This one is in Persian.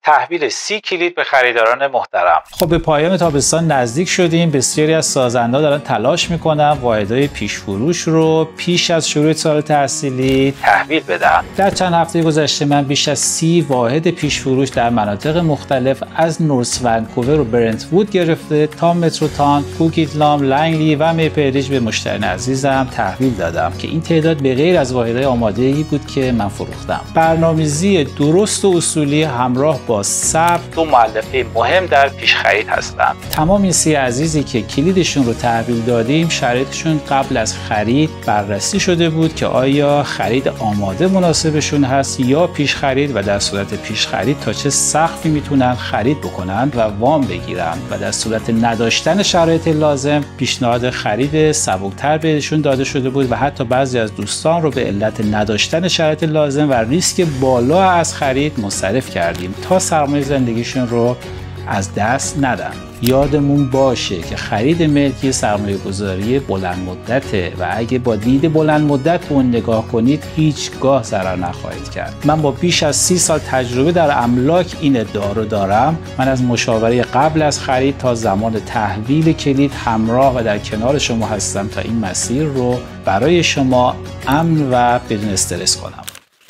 تحویل 30 کلید به خریداران محترم. خب به پایان تابستان نزدیک شدیم. بسیاری از سازنده‌ها دارن تلاش میکنن واحدهای پیش فروش رو پیش از شروع سال تحصیلی تحویل بدن. در چند هفته گذشته من بیش از 30 واحد پیش فروش در مناطق مختلف از نورث ونکوور و برنت‌وود گرفته تا متروتان، کوکیتلام، لنگلی و میپل به مشتریان عزیزم تحویل دادم که این تعداد به غیر از واحدهای آماده‌ای بود که من فروختم. برنامه‌ریزی درست و اصولی همراه با صبر دو مؤلفه مهم در پیش خرید هستند. تمام این 30 عزیزی که کلیدشون رو تحویل دادیم شرایطشون قبل از خرید بررسی شده بود که آیا خرید آماده مناسبشون هست یا پیش خرید و در صورت پیش خرید تا چه سقفی میتونن خرید بکنن و وام بگیرن و در صورت نداشتن شرایط لازم پیشنهاد خرید سبکتر بهشون داده شده بود و حتی بعضی از دوستان رو به علت نداشتن شرایط لازم و ریسک بالا از خرید منصرف کردیم تا سرمایه زندگیشون رو از دست ندن. یادمون باشه که خرید ملکی سرمایه گذاری بلند مدته و اگه با دید بلند مدت به اون نگاه کنید هیچگاه ضرر نخواهید کرد. من با بیش از 30 سال تجربه در املاک این ادعا رو دارم. من از مشاوره قبل از خرید تا زمان تحویل کلید همراه و در کنار شما هستم تا این مسیر رو برای شما امن و بدون استرس کنم.